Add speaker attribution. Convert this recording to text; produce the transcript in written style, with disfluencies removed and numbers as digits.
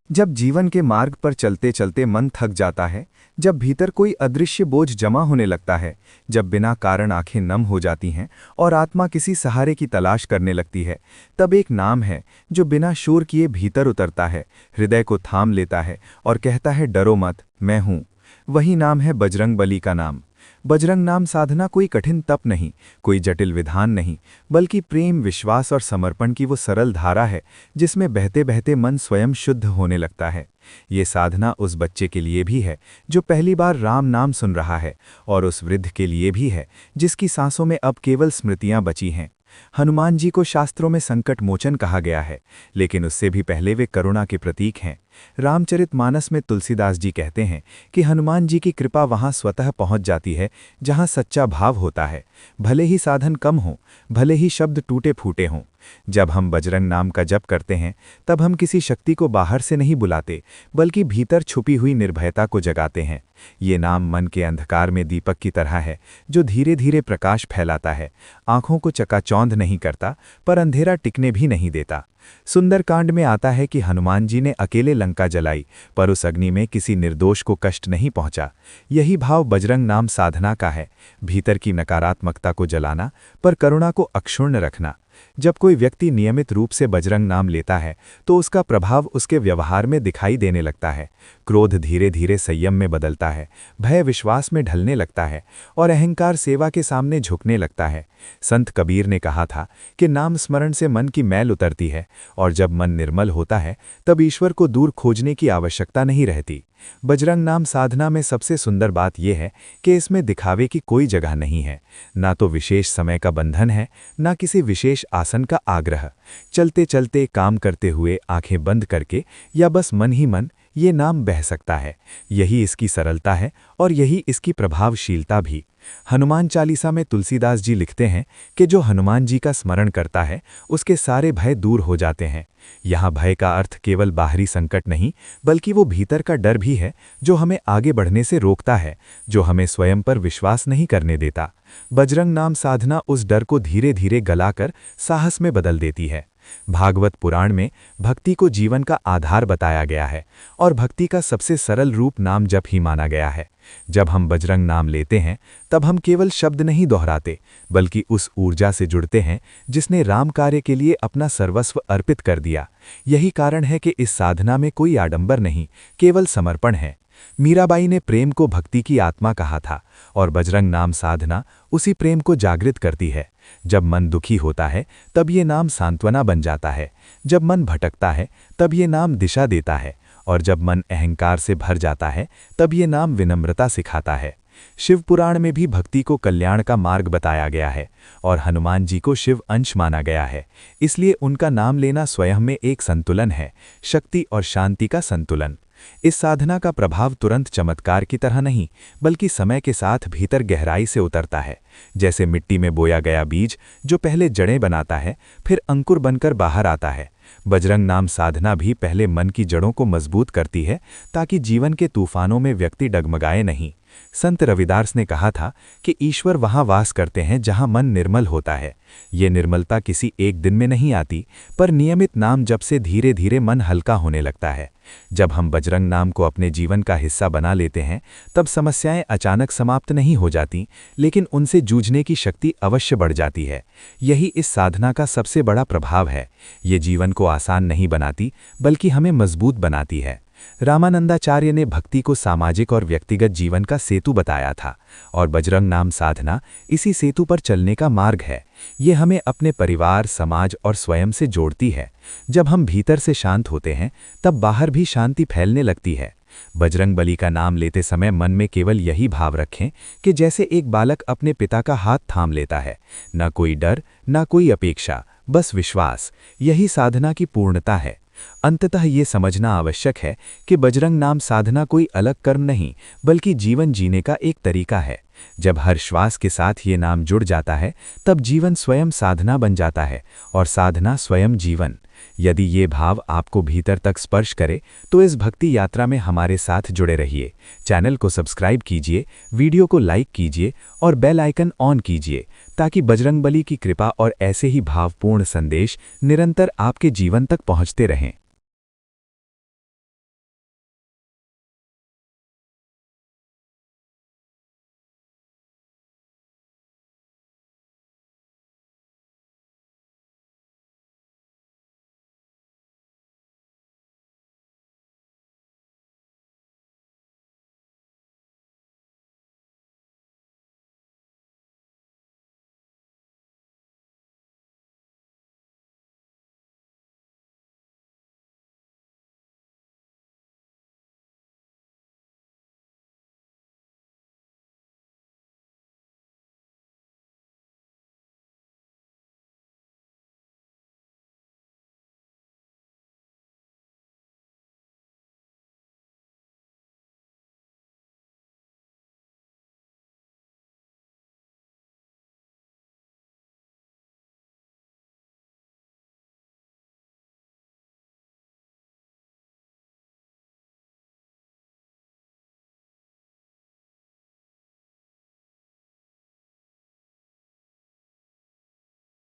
Speaker 1: जब जीवन के मार्ग पर चलते चलते मन थक जाता है, जब भीतर कोई अदृश्य बोझ जमा होने लगता है, जब बिना कारण आंखें नम हो जाती हैं और आत्मा किसी सहारे की तलाश करने लगती है, तब एक नाम है जो बिना शोर किए भीतर उतरता है, हृदय को थाम लेता है और कहता है, डरो मत, मैं हूं। वही नाम है बजरंगबली का नाम। बजरंग नाम साधना कोई कठिन तप नहीं, कोई जटिल विधान नहीं, बल्कि प्रेम, विश्वास और समर्पण की वो सरल धारा है जिसमें बहते बहते मन स्वयं शुद्ध होने लगता है। ये साधना उस बच्चे के लिए भी है जो पहली बार राम नाम सुन रहा है, और उस वृद्ध के लिए भी है जिसकी सांसों में अब केवल स्मृतियां बची हैं। हनुमान जी को शास्त्रों में संकट मोचन कहा गया है, लेकिन उससे भी पहले वे करुणा के प्रतीक हैं। रामचरितमानस में तुलसीदास जी कहते हैं कि हनुमान जी की कृपा वहां स्वतः पहुंच जाती है जहां सच्चा भाव होता है, भले ही साधन कम हो, भले ही शब्द टूटे फूटे हों। जब हम बजरंग नाम का जप करते हैं, तब हम किसी शक्ति को बाहर से नहीं बुलाते, बल्कि भीतर छुपी हुई निर्भयता को जगाते हैं। ये नाम मन के अंधकार में दीपक की तरह है जो धीरे धीरे प्रकाश फैलाता है, आंखों को चकाचौंध नहीं करता, पर अंधेरा टिकने भी नहीं देता। सुंदरकांड में आता है कि हनुमान जी ने अकेले लंका जलाई, पर उस अग्नि में किसी निर्दोष को कष्ट नहीं पहुंचा। यही भाव बजरंग नाम साधना का है, भीतर की नकारात्मकता को जलाना, पर करुणा को अक्षुण्ण रखना। जब कोई व्यक्ति नियमित रूप से बजरंग नाम लेता है, तो उसका प्रभाव उसके व्यवहार में दिखाई देने लगता है। क्रोध धीरे धीरे संयम में बदलता है, भय विश्वास में ढलने लगता है, और अहंकार सेवा के सामने झुकने लगता है। संत कबीर ने कहा था कि नाम स्मरण से मन की मैल उतरती है, और जब मन निर्मल होता है, तब ईश्वर को दूर खोजने की आवश्यकता नहीं रहती। बजरंग नाम साधना में सबसे सुंदर बात यह है कि इसमें दिखावे की कोई जगह नहीं है, ना तो विशेष समय का बंधन है, ना किसी विशेष आसन का आग्रह। चलते चलते, काम करते हुए, आंखें बंद करके, या बस मन ही मन ये नाम बह सकता है। यही इसकी सरलता है और यही इसकी प्रभावशीलता भी। हनुमान चालीसा में तुलसीदास जी लिखते हैं कि जो हनुमान जी का स्मरण करता है, उसके सारे भय दूर हो जाते हैं। यहाँ भय का अर्थ केवल बाहरी संकट नहीं, बल्कि वो भीतर का डर भी है जो हमें आगे बढ़ने से रोकता है, जो हमें स्वयं पर विश्वास नहीं करने देता। बजरंग नाम साधना उस डर को धीरे धीरे गलाकर साहस में बदल देती है। भागवत पुराण में भक्ति को जीवन का आधार बताया गया है, और भक्ति का सबसे सरल रूप नाम जप ही माना गया है। जब हम बजरंग नाम लेते हैं, तब हम केवल शब्द नहीं दोहराते, बल्कि उस ऊर्जा से जुड़ते हैं जिसने राम कार्य के लिए अपना सर्वस्व अर्पित कर दिया। यही कारण है कि इस साधना में कोई आडंबर नहीं, केवल समर्पण है। मीराबाई ने प्रेम को भक्ति की आत्मा कहा था, और बजरंग नाम साधना उसी प्रेम को जागृत करती है। जब मन दुखी होता है, तब ये नाम सांत्वना बन जाता है। जब मन भटकता है, तब ये नाम दिशा देता है, और जब मन अहंकार से भर जाता है, तब ये नाम विनम्रता सिखाता है। शिव पुराण में भी भक्ति को कल्याण का मार्ग बताया गया है, और हनुमान जी को शिव अंश माना गया है। इसलिए उनका नाम लेना स्वयं में एक संतुलन है, शक्ति और शांति का संतुलन। इस साधना का प्रभाव तुरंत चमत्कार की तरह नहीं, बल्कि समय के साथ भीतर गहराई से उतरता है। जैसे मिट्टी में बोया गया बीज जो पहले जड़ें बनाता है, फिर अंकुर बनकर बाहर आता है। बजरंग नाम साधना भी पहले मन की जड़ों को मजबूत करती है, ताकि जीवन के तूफानों में व्यक्ति डगमगाए नहीं। संत रविदास ने कहा था कि ईश्वर वहाँ वास करते हैं जहाँ मन निर्मल होता है। ये निर्मलता किसी एक दिन में नहीं आती, पर नियमित नाम जप से धीरे धीरे मन हल्का होने लगता है। जब हम बजरंग नाम को अपने जीवन का हिस्सा बना लेते हैं, तब समस्याएं अचानक समाप्त नहीं हो जाती, लेकिन उनसे जूझने की शक्ति अवश्य बढ़ जाती है। यही इस साधना का सबसे बड़ा प्रभाव है। ये जीवन को आसान नहीं बनाती, बल्कि हमें मजबूत बनाती है। रामानंदाचार्य ने भक्ति को सामाजिक और व्यक्तिगत जीवन का सेतु बताया था, और बजरंग नाम साधना इसी सेतु पर चलने का मार्ग है। ये हमें अपने परिवार, समाज और स्वयं से जोड़ती है। जब हम भीतर से शांत होते हैं, तब बाहर भी शांति फैलने लगती है। बजरंगबली का नाम लेते समय मन में केवल यही भाव रखें कि जैसे एक बालक अपने पिता का हाथ थाम लेता है, न कोई डर, न कोई अपेक्षा, बस विश्वास। यही साधना की पूर्णता है। अंततः ये समझना आवश्यक है कि बजरंग नाम साधना कोई अलग कर्म नहीं, बल्कि जीवन जीने का एक तरीका है। जब हर श्वास के साथ ये नाम जुड़ जाता है, तब जीवन स्वयं साधना बन जाता है, और साधना स्वयं जीवन। यदि ये भाव आपको भीतर तक स्पर्श करे, तो इस भक्ति यात्रा में हमारे साथ जुड़े रहिए। चैनल को सब्सक्राइब कीजिए, वीडियो को लाइक कीजिए और बेल आइकन ऑन कीजिए, ताकि बजरंगबली की कृपा और ऐसे ही भावपूर्ण संदेश निरंतर आपके जीवन तक पहुंचते रहें।